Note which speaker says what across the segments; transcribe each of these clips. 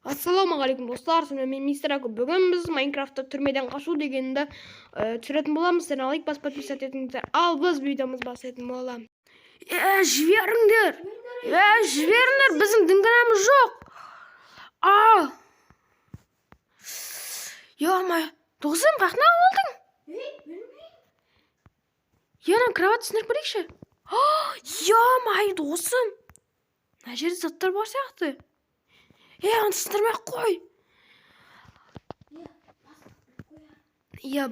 Speaker 1: Ассалаумағалейкум достар, мен мистер Аку. Бүгін біз Майнкрафтта түрмеден қашу дегенді түсіретін боламыз. Сіздер лайк басып подписаться етіңіздер. Ал біз видеомыз бастайтын боламыз. Жіберіңдер! Жіберіңдер! Біздің діңгінамыз жоқ! Ё-моё, досым, қақна болдың? Ана кровать сындырып көрейікші. Ё-моё, досым! Мына жерде заттар бар сияқты. Аны сындырмай қой.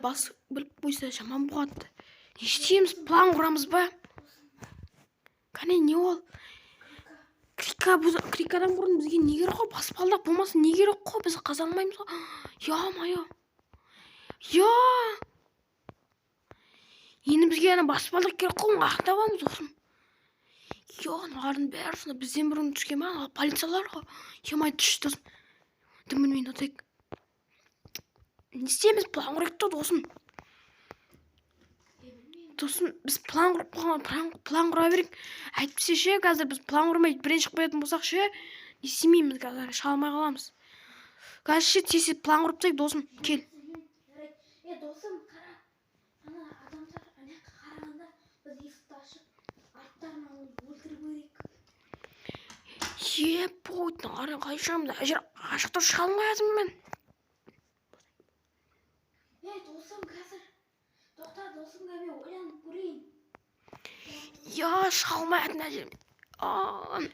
Speaker 1: Бас біліп қойса жаман болады. Не істейміз? План құрамыз ба? Қане, не ол? Крикадан бұрын бізге не керек қой? Баспалдақ болмасын не керек қой? Біз қаза алмаймыз ғой. Ё-моё. Енді бізге баспалдақ керек қой? Қақта боламыз осым. Олардың бәрі сонда бізден бұрын түскен ма? Полициялар ғой. Ё-моё, түш досым. Дым білмейін отайық. Не істейміз? План құрайық та досым. Досым, біз план құра берейік. Әйтпесе ше, қазір біз план құрмай бірден шығып кететін болсақ ше, не істемейміз қазір, шалмай қаламыз. Қазір ше, тез план құрып тастайық, досым, кел.
Speaker 2: Досым, қара. Ана адамдар қарағанда біз есікті ашып, аттарын алып өлтіріп көрейік.
Speaker 1: Бойдың қай шығамын да, әжер ашықтау шыға алмайатым мен.
Speaker 2: Досым, қазір. Тоқта, досым, мен ойланып көрейін.
Speaker 1: Шыға алмайатым әжер.
Speaker 2: Досым,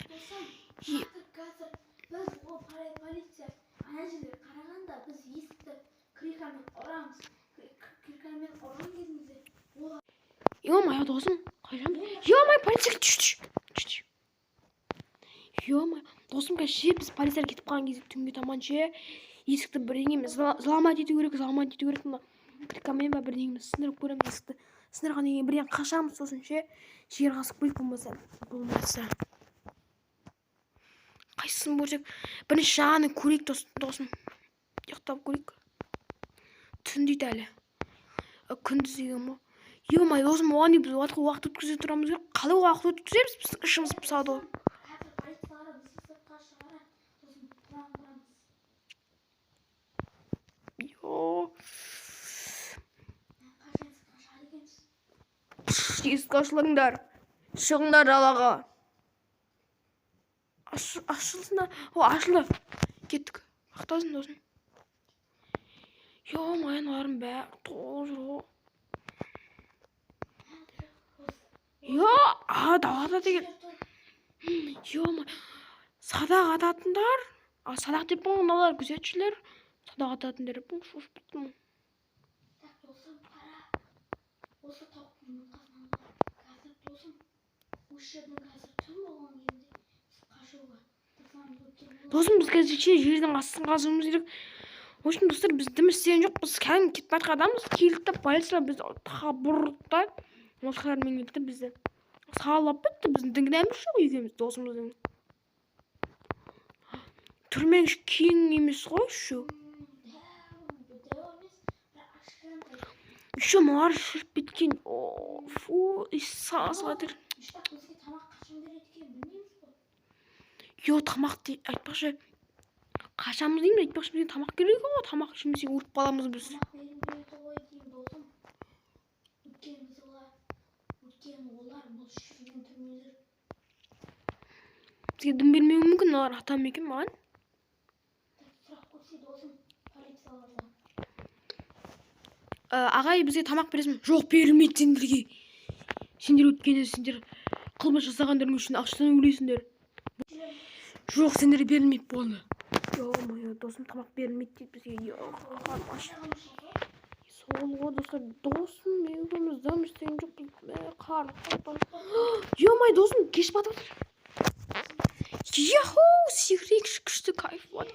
Speaker 2: қазір біз ол полиция ана жерге қарағанда біз есікті крикамен ұрамыз. Крикамен ұрған кезімізде
Speaker 1: Ё-моё, досым, қайжам? Ё-моё, полиция түш. Ё-моё, досым, қазір біз полиция кетіп қалған кезде түнге таман ше, есікті бірдеңемен взломать ету керек. Крикамен ба бірдеңемен сындырып көреміз есікті. Сындырған деген бірден қашамыз, сосын ше, жер қасып қойып болмаса. Қайсысын көрсек, бірінші жағаны көрейік досым. Ұйықтап көрейік. Түн дейді әлі. Күндіз деген ма? Ё-моё, досым, оған дейін біз уақыт өткізе тұрамыз керек. Қалай уақыт өткіземіз? Біздің ішіміз пысады ғой.
Speaker 2: қазір полициялар бізді сыртқа шығарады. Сосын план құрамыз.
Speaker 1: Есік ашылыңдар. Шығыңдар далаға. Ашылсына. Ашылды. Кеттік. Ақтасын досым. Ё-моё, олардың бәрі толып жүр ғой. Далада деген. Ё-моё. Садақ ататындар. Садақ деп болған олар күзетшілер. Садақ ататындар деп болған шошып біттім.
Speaker 2: Досым, қара. Осы тауықтың қасынан қазір досым. Осы жердің қазір түн болған кезде біз қашуға.
Speaker 1: Досым, біз қазір жердің астын қазуымыз керек. В общем, достар, біз дым істеген жоқ. Біз кәдімгі кетіп бара жатқанбыз. Келдік та полициялар бізді бұрды да машиналармен келді бізді. Сағалап бітті. Біздің діңгінәміз жоқ екеуміз досымыздың. Түрмен кең емес қой шу. Еще мар шырып кеткен. Фу, сағыз батыр. Тамақ дейді. Айтпақшы. Қашамыз деймін, айтпақшы бізге тамақ керек ғой. Тамақ ішімесе өліп қаламыз біз. Бізге дым бермеуі мүмкін, олар атам екен маған. Ағай, бізге тамақ бересің? Жоқ, берілмейді сендерге. Сендер өткенде сендер қылмыс жасағандарың үшін ақшадан өлесіңдер. Жоқ, сендерге берілмейді болды. Ё-моё, досым, тамақ берілмейді дейді бізге. Сол ғой достар, досым, екеуміз дым істеген жоқпыз. Ё-моё, досым, кеш батып жатыр. Секірейік, күшті кайф болады.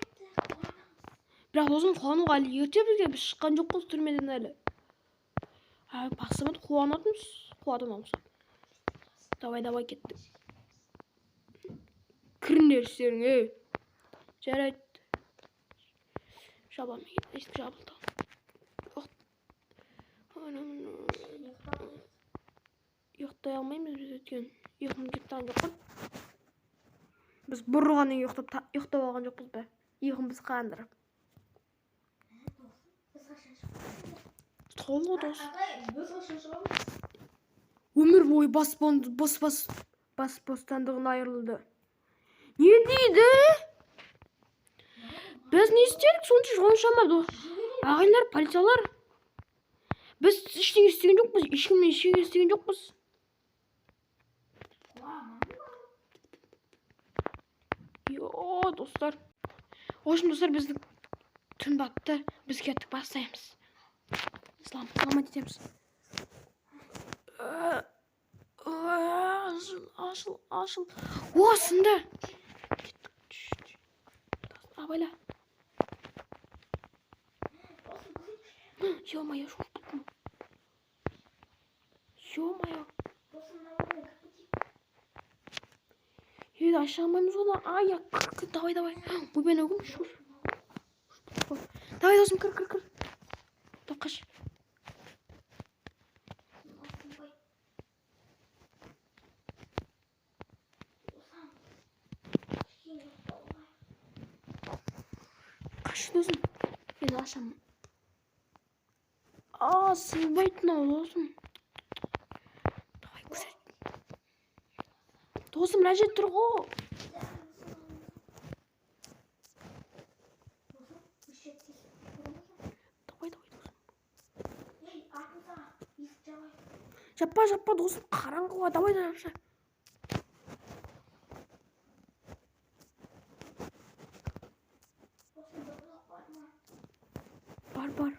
Speaker 1: Бірақ досым, қуануға әлі ерте бізге, біз шыққан жоқпыз түрмеден әлі. Бақсымат қуанатымыз, қуатынамыз. Давай кеттік. Кіріңдер істерің, жарайды. Жабам екен, есік жабылды. Ұйықтай алмаймыз біз өткен. Ұйықым кеттіған жоқ қой. Біз бұрғаннан ұйықтап алған жоқпыз ба? Үйгіміз қандырып.
Speaker 2: Biz kaçan çıkıyoruz?
Speaker 1: Толы дос.
Speaker 2: Ағай, біз kaçan çıkıyoruz?
Speaker 1: Өмір бойы бас бостандығын айырылды. Не дейді? Біз не істедік? Соншама ағайлар, полициялар. Біз ештеңе істеген жоқпыз. Ешкіммен ештеңе істеген жоқпыз. Йо, достар. Ошын достар, біздің түн батты. Біз кеттік бастаймыз. Сламат етеміз. Ашыл. Осында. Абайла. Ё-моё, шо буттым? Ё-моё. Ей, аша алмаймыз оны. Ай, давай. Ой, мен өгім. Давай, досым, кір. Қаш. Қаш, досым. Мен ашамын. Сыйбайтын ау, досым. Давай, күзет. Досым, рәжет тұр ғо. Давай, досым. Жаппа, досым, қараңғыға. Давай, жапша. Бар.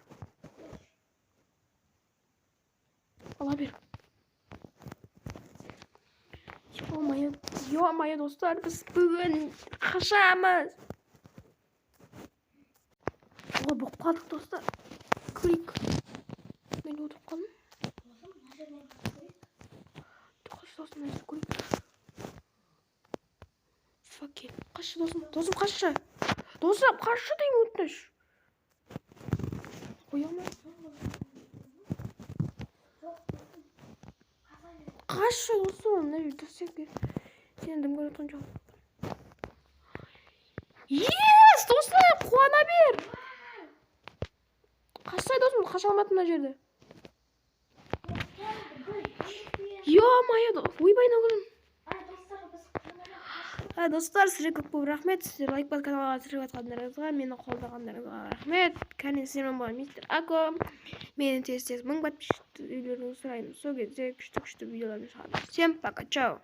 Speaker 1: Ала бер. Ё-моё, достар, біз бүгін қашамыз. Болып қалдық, достар. Көрейік. Мен отырып қалдым. Досым, өзі көрейік. Факе. Қашы, досым, қашы. Досым, қашы дейін өтініш. Қоямын. Қашы, досым, не жүрдірсек бер. Сен дым көретін жоқ. Ес, досым, қуана бер. Қашсай, досым, қаша алматын мына жерде. Ё-моё, ойбайын өгілім. Достар, сіздерге көп рахмет. Сіздер лайк басып каналға түсіріп жатқандарыңызға, мені қолдағандарыңызға рахмет. Кәне, сіздермен болған мистер Ако. Мені тез мың подписчиктер үйлеріңізді сұраймын. Сол кезде күшті видеолармен шығамын. Всем пока, чао.